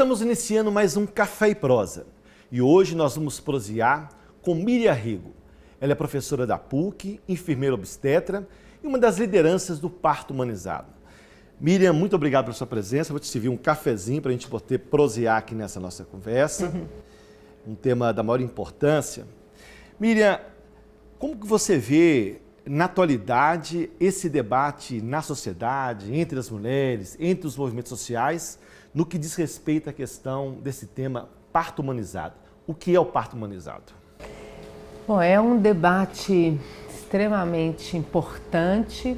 Estamos iniciando mais um Café e Prosa e hoje nós vamos prosear com Miriam Rigo. Ela é professora da PUC, enfermeira obstetra e uma das lideranças do parto humanizado. Miriam, muito obrigado pela sua presença. Vou te servir um cafezinho para a gente poder prosear aqui nessa nossa conversa. Um tema da maior importância. Miriam, como que você vê na atualidade esse debate na sociedade, entre as mulheres, entre os movimentos sociais, no que diz respeito à questão desse tema parto humanizado? O que é o parto humanizado? Bom, é um debate extremamente importante,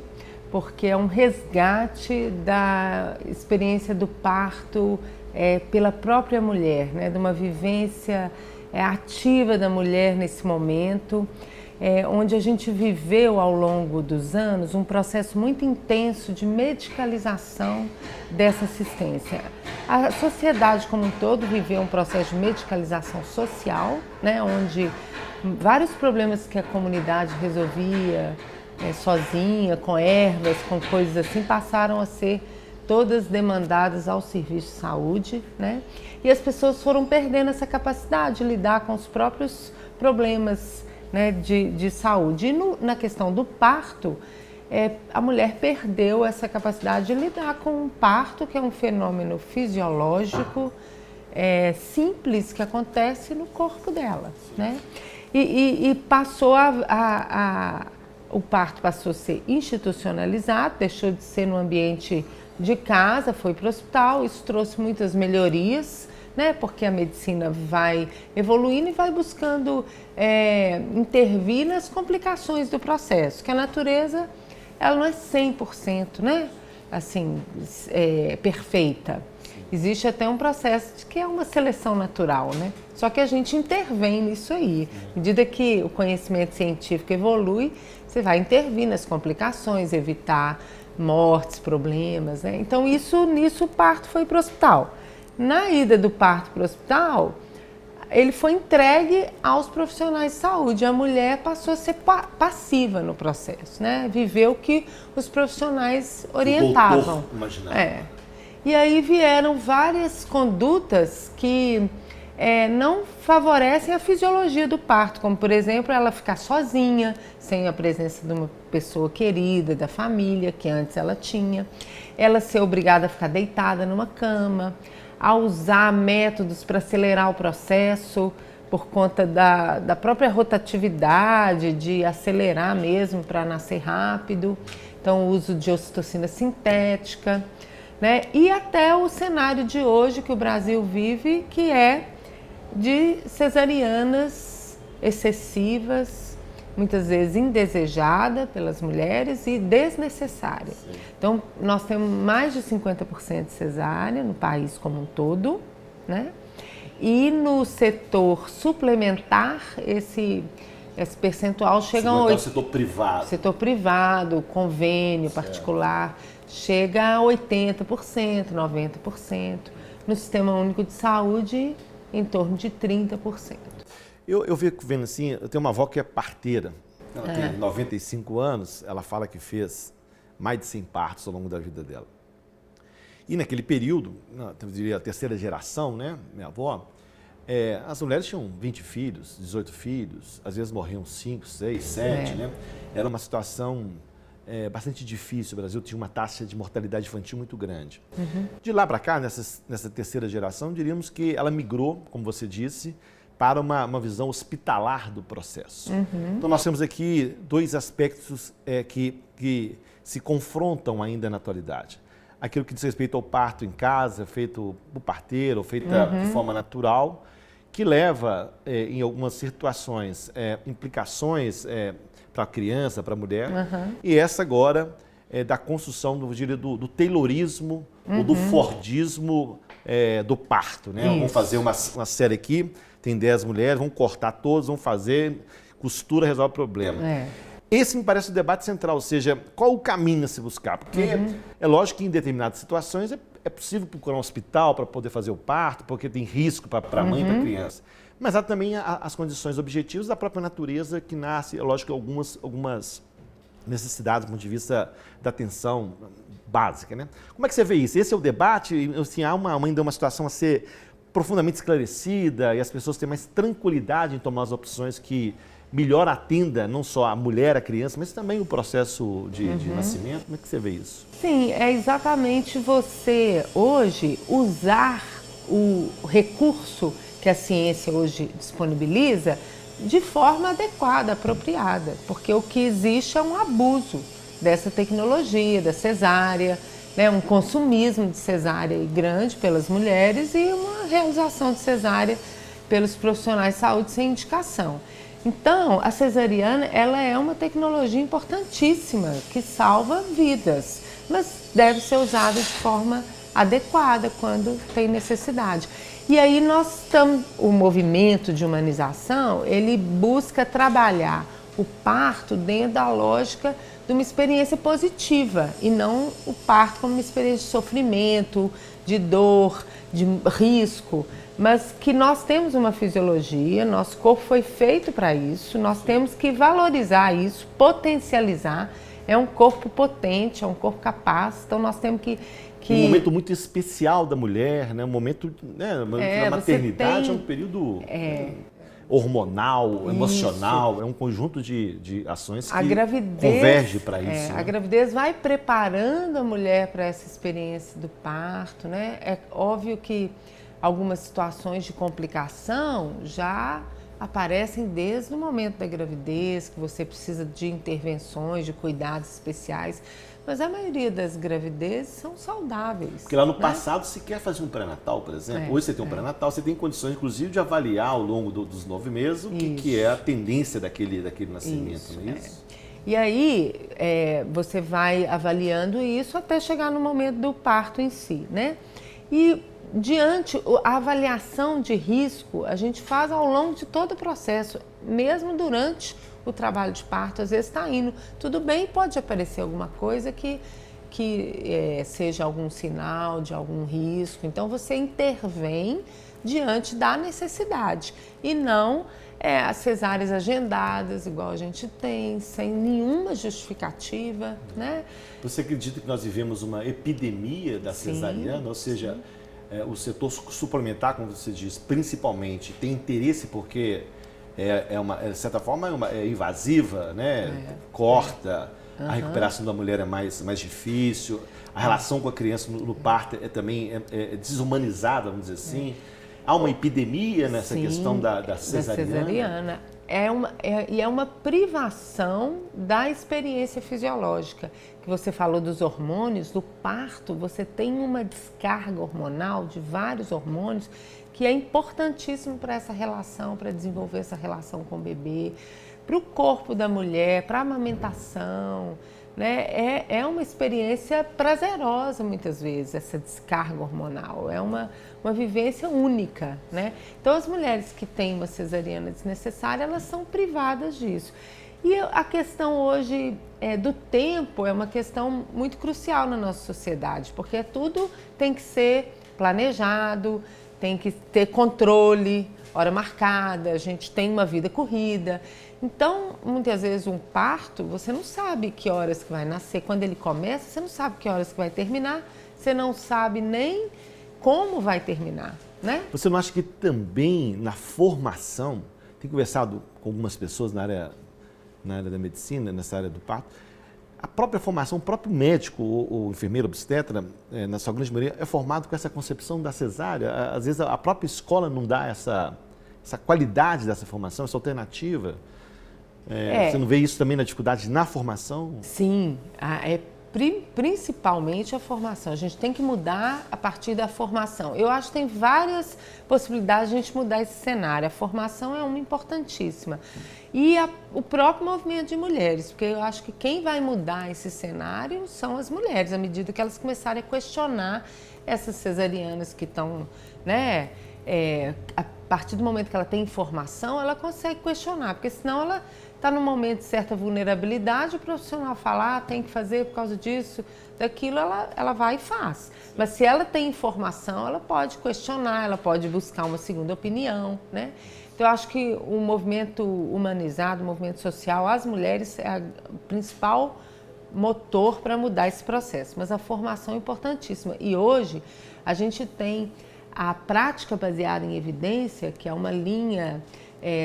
porque é um resgate da experiência do parto pela própria mulher, né? De uma vivência ativa da mulher nesse momento, onde a gente viveu ao longo dos anos um processo muito intenso de medicalização dessa assistência. A sociedade como um todo viveu um processo de medicalização social, né? Onde vários problemas que a comunidade resolvia sozinha, com ervas, com coisas assim, passaram a ser todas demandadas ao serviço de saúde, né? E as pessoas foram perdendo essa capacidade de lidar com os próprios problemas, né, de saúde. E na questão do parto, a mulher perdeu essa capacidade de lidar com um parto, que é um fenômeno fisiológico simples que acontece no corpo dela, né? E passou o parto passou a ser institucionalizado, deixou de ser no ambiente de casa, foi para o hospital. Isso trouxe muitas melhorias, né? Porque a medicina vai evoluindo e vai buscando intervir nas complicações do processo, que a natureza ela não é 100%, né? Assim, perfeita. Existe até um processo que é uma seleção natural, né? Só que a gente intervém nisso aí. À medida que o conhecimento científico evolui, você vai intervir nas complicações, evitar mortes, problemas, né? Então, nisso o parto foi para o hospital. Na ida do parto para o hospital, ele foi entregue aos profissionais de saúde. A mulher passou a ser passiva no processo, né? Viveu o que os profissionais orientavam. O doutor imaginava. E aí vieram várias condutas que não favorecem a fisiologia do parto, como, por exemplo, ela ficar sozinha, sem a presença de uma pessoa querida, da família, que antes ela tinha. Ela ser obrigada a ficar deitada numa cama, a usar métodos para acelerar o processo, por conta da própria rotatividade, de acelerar mesmo para nascer rápido. Então, o uso de ocitocina sintética, né? E até o cenário de hoje que o Brasil vive, que é de cesarianas excessivas, muitas vezes indesejada pelas mulheres e desnecessária. Sim. Então, nós temos mais de 50% de cesárea no país como um todo, né? E no setor suplementar, esse percentual chega a 8%. Setor privado. Setor privado, convênio particular, chega a 80%, 90%. No Sistema Único de Saúde, em torno de 30%. Eu fico vendo assim, eu tenho uma avó que é parteira, ela tem 95 anos, ela fala que fez mais de 100 partos ao longo da vida dela. E naquele período, eu diria a terceira geração, né, minha avó, as mulheres tinham 20 filhos, 18 filhos, às vezes morriam 5, 6, 7, né? Era uma situação bastante difícil. O Brasil tinha uma taxa de mortalidade infantil muito grande. De lá para cá, nessa terceira geração, diríamos que ela migrou, como você disse, para uma visão hospitalar do processo. Então, nós temos aqui dois aspectos que se confrontam ainda na atualidade. Aquilo que diz respeito ao parto em casa, feito por parteiro, feito de forma natural, que leva, em algumas situações, implicações para a criança, para a mulher, e essa agora da construção do taylorismo ou do fordismo do parto, né? Vamos fazer uma série aqui, tem 10 mulheres, vamos cortar todos, vamos fazer, costura, resolve o problema. Esse me parece o debate central, ou seja, qual o caminho a se buscar? Porque é lógico que em determinadas situações é possível procurar um hospital para poder fazer o parto, porque tem risco para a mãe e para a criança. Mas há também as condições objetivas da própria natureza que nasce, é lógico que algumas necessidades do ponto de vista da atenção básica, né? Como é que você vê isso? Esse é o debate? Assim, há ainda uma situação a ser profundamente esclarecida e as pessoas têm mais tranquilidade em tomar as opções que melhor atenda não só a mulher, a criança, mas também o processo de nascimento? Como é que você vê isso? Sim, é exatamente você hoje usar o recurso que a ciência hoje disponibiliza de forma adequada, apropriada, porque o que existe é um abuso dessa tecnologia, da cesárea, né, um consumismo de cesárea grande pelas mulheres e uma realização de cesárea pelos profissionais de saúde sem indicação. Então, a cesariana, ela é uma tecnologia importantíssima que salva vidas, mas deve ser usada de forma adequada quando tem necessidade. E aí o movimento de humanização, ele busca trabalhar o parto dentro da lógica de uma experiência positiva e não o parto como uma experiência de sofrimento, de dor, de risco, mas que nós temos uma fisiologia, nosso corpo foi feito para isso, nós temos que valorizar isso, potencializar. É um corpo potente, é um corpo capaz, então nós temos que Um momento muito especial da mulher, né? Um momento, né? A maternidade é um período hormonal, emocional, é um conjunto de ações que converge para isso. A gravidez vai preparando a mulher para essa experiência do parto, né? É óbvio que algumas situações de complicação já aparecem desde o momento da gravidez, que você precisa de intervenções, de cuidados especiais, mas a maioria das gravidezes são saudáveis. Porque lá no passado se quer fazer um pré-natal, por exemplo. Hoje você tem um pré-natal, você tem condições, inclusive, de avaliar ao longo dos 9 meses o que é a tendência daquele nascimento, não é isso? E aí você vai avaliando isso até chegar no momento do parto em si, né? E diante a avaliação de risco, a gente faz ao longo de todo o processo, mesmo durante o trabalho de parto. Às vezes está indo tudo bem, pode aparecer alguma coisa que seja algum sinal de algum risco. Então você intervém diante da necessidade e não as cesáreas agendadas, igual a gente tem, sem nenhuma justificativa, né? Você acredita que nós vivemos uma epidemia da cesariana? Ou seja, o setor suplementar, como você diz, principalmente, tem interesse porque de certa forma, é invasiva, né? Corta, a recuperação da mulher é mais difícil, a relação com a criança no parto também é desumanizada, vamos dizer assim. Há uma epidemia nessa questão da cesariana. E é uma privação da experiência fisiológica. Que você falou dos hormônios, do parto, você tem uma descarga hormonal de vários hormônios que é importantíssimo para essa relação, para desenvolver essa relação com o bebê, para o corpo da mulher, para a amamentação, né? É uma experiência prazerosa muitas vezes, essa descarga hormonal, é uma vivência única, né? Então as mulheres que têm uma cesariana desnecessária, elas são privadas disso. E a questão hoje do tempo é uma questão muito crucial na nossa sociedade, porque tudo tem que ser planejado, tem que ter controle, hora marcada, a gente tem uma vida corrida. Então, muitas vezes um parto, você não sabe que horas que vai nascer. Quando ele começa, você não sabe que horas que vai terminar, você não sabe nem como vai terminar, né? Você não acha que também na formação, tem conversado com algumas pessoas na área da medicina, nessa área do parto, a própria formação, o próprio médico ou enfermeiro obstetra, na sua grande maioria, é formado com essa concepção da cesárea. Às vezes a própria escola não dá essa qualidade dessa formação, essa alternativa. Você não vê isso também na dificuldade na formação? Sim, principalmente a formação. A gente tem que mudar a partir da formação. Eu acho que tem várias possibilidades de a gente mudar esse cenário. A formação é uma importantíssima. E o próprio movimento de mulheres, porque eu acho que quem vai mudar esse cenário são as mulheres, à medida que elas começarem a questionar essas cesarianas que estão, né? A partir do momento que ela tem informação, ela consegue questionar, porque senão ela está num momento de certa vulnerabilidade, o profissional fala, tem que fazer por causa disso, daquilo, ela vai e faz. Mas se ela tem informação, ela pode questionar, ela pode buscar uma segunda opinião, né? Então, eu acho que o movimento humanizado, o movimento social, as mulheres é o principal motor para mudar esse processo, mas a formação é importantíssima. E hoje a gente tem a prática baseada em evidência, que é uma linha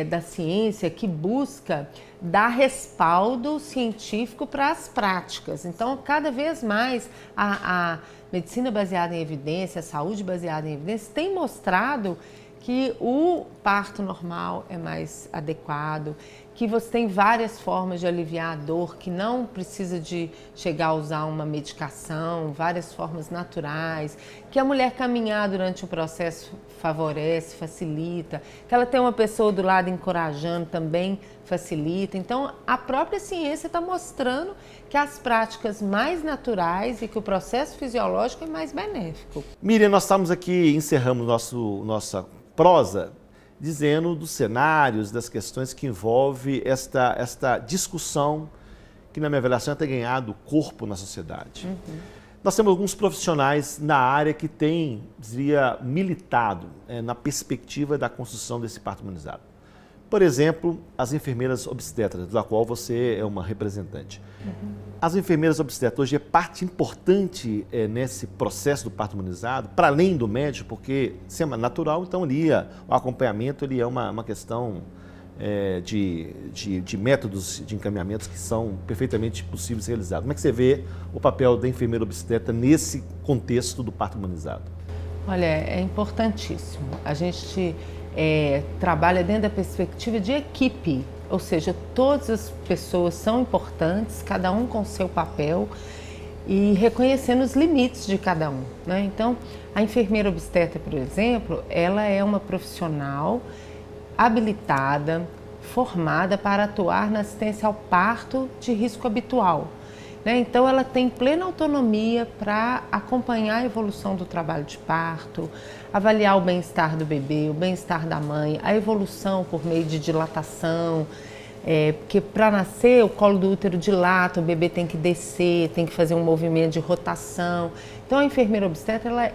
da ciência que busca dar respaldo científico para as práticas. Então, cada vez mais a medicina baseada em evidência, a saúde baseada em evidência tem mostrado que o parto normal é mais adequado, que você tem várias formas de aliviar a dor, que não precisa de chegar a usar uma medicação, várias formas naturais, que a mulher caminhar durante o processo favorece, facilita, que ela tem uma pessoa do lado encorajando também facilita. Então, a própria ciência está mostrando que as práticas mais naturais e que o processo fisiológico é mais benéfico. Miriam, nós estamos aqui, encerramos nossa prosa dizendo dos cenários, das questões que envolvem esta discussão que, na minha avaliação, tem ganhado corpo na sociedade. Nós temos alguns profissionais na área que têm, diria, militado na perspectiva da construção desse parto humanizado. Por exemplo, as enfermeiras obstetras, da qual você é uma representante. As enfermeiras obstetras hoje é parte importante nesse processo do parto humanizado, para além do médico, porque se é natural, então o acompanhamento é uma questão de métodos de encaminhamentos que são perfeitamente possíveis de realizar. Como é que você vê o papel da enfermeira obstetra nesse contexto do parto humanizado? Olha, é importantíssimo. A gente trabalha dentro da perspectiva de equipe, ou seja, todas as pessoas são importantes, cada um com seu papel e reconhecendo os limites de cada um, né? Então, a enfermeira obstetra, por exemplo, ela é uma profissional habilitada, formada para atuar na assistência ao parto de risco habitual, né? Então, ela tem plena autonomia para acompanhar a evolução do trabalho de parto, avaliar o bem-estar do bebê, o bem-estar da mãe, a evolução por meio de dilatação, porque para nascer o colo do útero dilata, o bebê tem que descer, tem que fazer um movimento de rotação. Então, a enfermeira obstetra, ela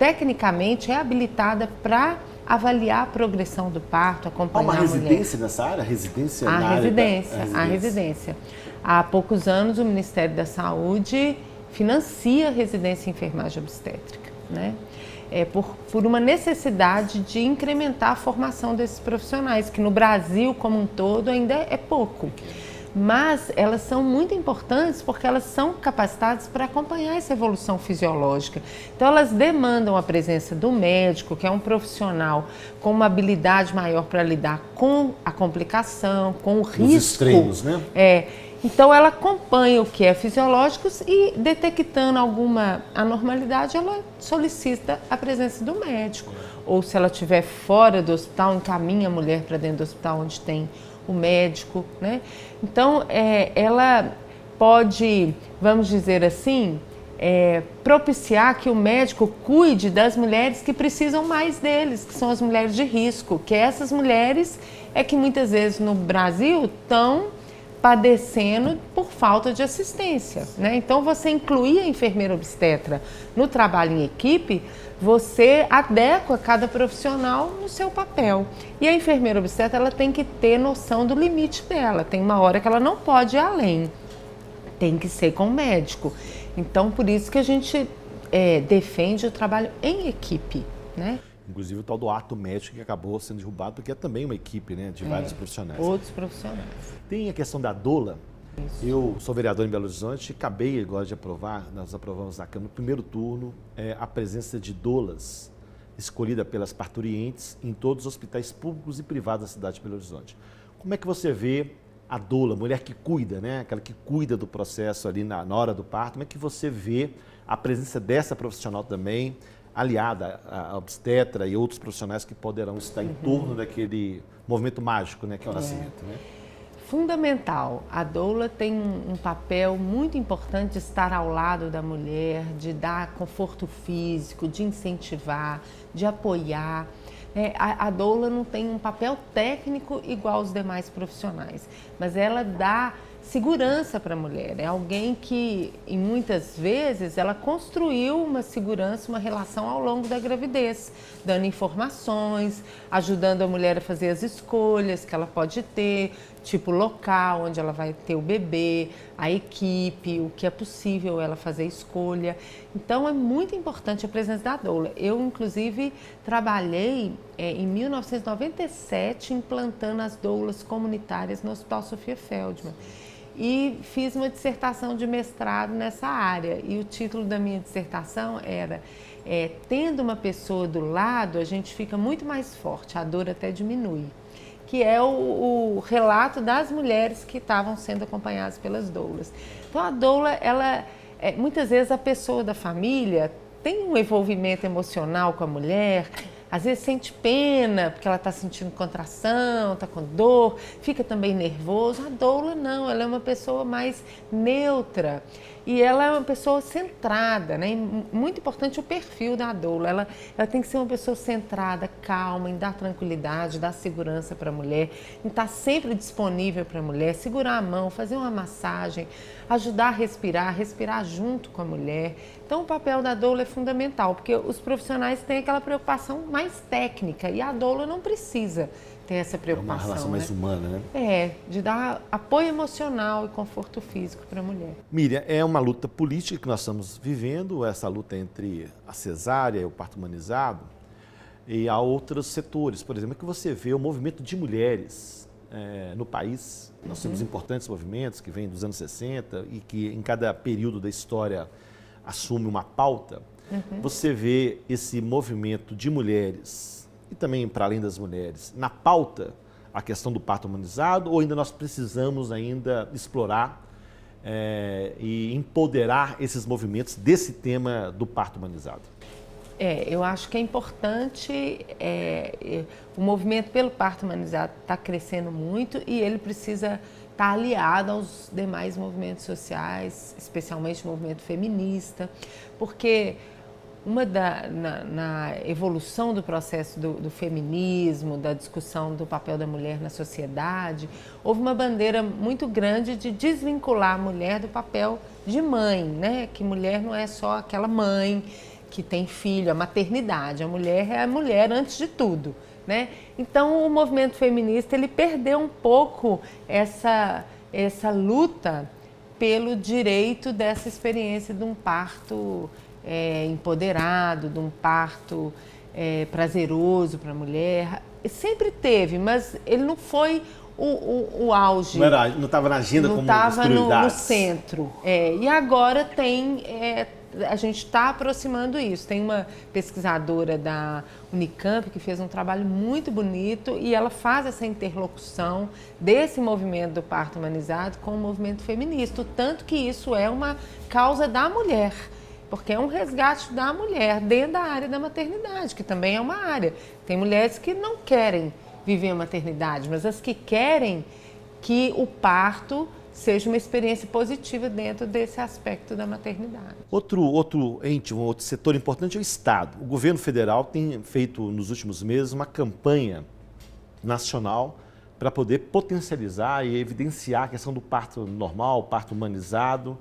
tecnicamente é habilitada para avaliar a progressão do parto, acompanhar a mulher. Há uma residência nessa área? A residência. Há poucos anos, o Ministério da Saúde financia a residência em enfermagem obstétrica, né? Por uma necessidade de incrementar a formação desses profissionais, que no Brasil como um todo ainda é pouco. Mas elas são muito importantes porque elas são capacitadas para acompanhar essa evolução fisiológica. Então elas demandam a presença do médico, que é um profissional com uma habilidade maior para lidar com a complicação, com o risco. Os extremos, né? Então ela acompanha o que é fisiológico e detectando alguma anormalidade, ela solicita a presença do médico. Ou se ela estiver fora do hospital, encaminha a mulher para dentro do hospital onde tem o médico, né? Então ela pode, vamos dizer assim, propiciar que o médico cuide das mulheres que precisam mais deles, que são as mulheres de risco, que essas mulheres que muitas vezes no Brasil estão padecendo por falta de assistência, né? Então, você incluir a enfermeira obstetra no trabalho em equipe, você adequa cada profissional no seu papel. E a enfermeira obstetra, ela tem que ter noção do limite dela. Tem uma hora que ela não pode ir além. Tem que ser com o médico. Então, por isso que a gente defende o trabalho em equipe, né? Inclusive o tal do ato médico que acabou sendo derrubado, porque é também uma equipe, né, de vários profissionais. Outros profissionais. Tem a questão da doula. Isso. Eu sou vereador em Belo Horizonte, acabei agora de aprovar, nós aprovamos na Câmara no primeiro turno, a presença de doulas escolhida pelas parturientes em todos os hospitais públicos e privados da cidade de Belo Horizonte. Como é que você vê a doula, a mulher que cuida, né, aquela que cuida do processo ali na hora do parto, como é que você vê a presença dessa profissional também, aliada à obstetra e outros profissionais que poderão estar em torno daquele movimento mágico, né, que é o nascimento, né? Fundamental. A doula tem um papel muito importante de estar ao lado da mulher, de dar conforto físico, de incentivar, de apoiar. A doula não tem um papel técnico igual aos demais profissionais, mas ela dá segurança para a mulher. É alguém que, em muitas vezes, ela construiu uma segurança, uma relação ao longo da gravidez, dando informações, ajudando a mulher a fazer as escolhas que ela pode ter, tipo o local onde ela vai ter o bebê, a equipe, o que é possível ela fazer escolha. Então, é muito importante a presença da doula. Eu, inclusive, trabalhei em 1997 implantando as doulas comunitárias no Hospital Sofia Feldman. E fiz uma dissertação de mestrado nessa área. E o título da minha dissertação era tendo uma pessoa do lado, a gente fica muito mais forte, a dor até diminui. Que é o relato das mulheres que estavam sendo acompanhadas pelas doulas. Então, a doula, muitas vezes a pessoa da família tem um envolvimento emocional com a mulher, às vezes sente pena, porque ela está sentindo contração, está com dor, fica também nervoso. A doula não, ela é uma pessoa mais neutra e ela é uma pessoa centrada, né? Muito importante o perfil da doula, ela tem que ser uma pessoa centrada, calma, em dar tranquilidade, dar segurança para a mulher, em estar sempre disponível para a mulher, segurar a mão, fazer uma massagem, ajudar a respirar junto com a mulher. Então, o papel da doula é fundamental, porque os profissionais têm aquela preocupação mais técnica e a doula não precisa ter essa preocupação. É uma relação mais humana, né? De dar apoio emocional e conforto físico para a mulher. Miriam, é uma luta política que nós estamos vivendo, essa luta entre a cesárea e o parto humanizado, e há outros setores, por exemplo, que você vê o movimento de mulheres no país. Nós temos importantes movimentos que vêm dos anos 60 e que em cada período da história assume uma pauta. Você vê esse movimento de mulheres e também para além das mulheres na pauta a questão do parto humanizado, ou ainda nós precisamos ainda explorar e empoderar esses movimentos desse tema do parto humanizado? Eu acho que é importante, o movimento pelo parto humanizado está crescendo muito e ele precisa estar aliado aos demais movimentos sociais, especialmente o movimento feminista, porque na evolução do processo do feminismo, da discussão do papel da mulher na sociedade, houve uma bandeira muito grande de desvincular a mulher do papel de mãe, né? Que mulher não é só aquela mãe que tem filho, a maternidade, a mulher é a mulher antes de tudo, né? Então, o movimento feminista, ele perdeu um pouco essa luta pelo direito dessa experiência de um parto empoderado, de um parto prazeroso para a mulher. Sempre teve, mas ele não foi o auge. Não estava na agenda como das prioridades. Não estava no centro. E agora tem... a gente está aproximando isso. Tem uma pesquisadora da Unicamp que fez um trabalho muito bonito e ela faz essa interlocução desse movimento do parto humanizado com o movimento feminista, tanto que isso é uma causa da mulher, porque é um resgate da mulher dentro da área da maternidade, que também é uma área. Tem mulheres que não querem viver a maternidade, mas as que querem que o parto seja uma experiência positiva dentro desse aspecto da maternidade. Outro ente, um outro setor importante é o Estado. O governo federal tem feito, nos últimos meses, uma campanha nacional para poder potencializar e evidenciar a questão do parto normal, parto humanizado,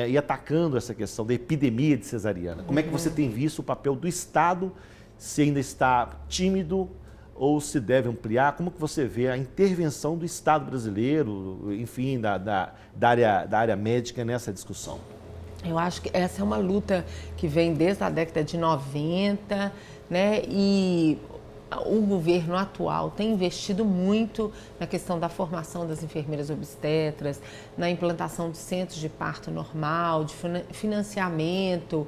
e atacando essa questão da epidemia de cesariana. Como é que você tem visto o papel do Estado, se ainda está tímido ou se deve ampliar? Como que você vê a intervenção do Estado brasileiro, enfim, da área médica nessa discussão? Eu acho que essa é uma luta que vem desde a década de 90, né? E o governo atual tem investido muito na questão da formação das enfermeiras obstetras, na implantação de centros de parto normal, de financiamento,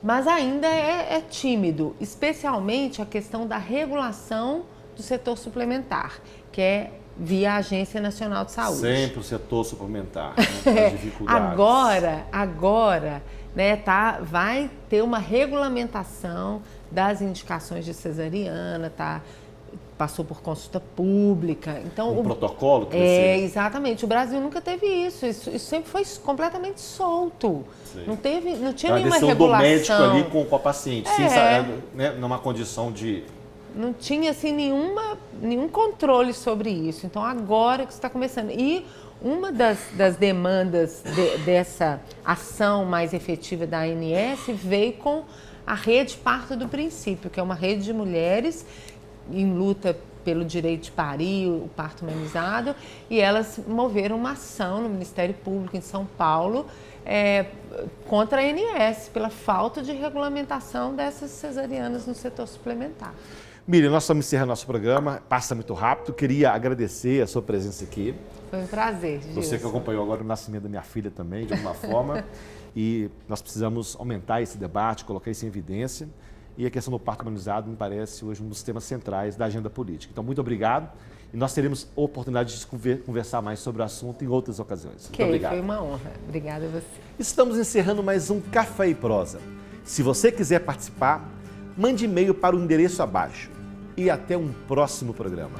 mas ainda é tímido, especialmente a questão da regulação do setor suplementar, que é via Agência Nacional de Saúde. Sempre o setor suplementar, né? As dificuldades. Agora, né, vai ter uma regulamentação das indicações de cesariana, passou por consulta pública. Então, um protocolo que exatamente. O Brasil nunca teve isso. Isso sempre foi completamente solto. Sim. Não tinha nenhuma regulação. Do médico ali com a paciente, sim, né, numa condição de não tinha assim nenhum controle sobre isso. Então agora que está começando. E uma das demandas dessa ação mais efetiva da ANS veio com a Rede Parto do Princípio, que é uma rede de mulheres em luta pelo direito de parir, o parto humanizado, e elas moveram uma ação no Ministério Público em São Paulo contra a ANS, pela falta de regulamentação dessas cesarianas no setor suplementar. Miriam, nós estamos encerrando nosso programa, passa muito rápido, queria agradecer a sua presença aqui. Foi um prazer, Gilson. Você que acompanhou agora o nascimento da minha filha também, de alguma forma, e nós precisamos aumentar esse debate, colocar isso em evidência, e a questão do parto humanizado me parece hoje um dos temas centrais da agenda política. Então, muito obrigado, e nós teremos a oportunidade de conversar mais sobre o assunto em outras ocasiões. Muito obrigado. Foi uma honra. Obrigada a você. Estamos encerrando mais um Café e Prosa. Se você quiser participar, mande e-mail para o endereço abaixo. E até um próximo programa.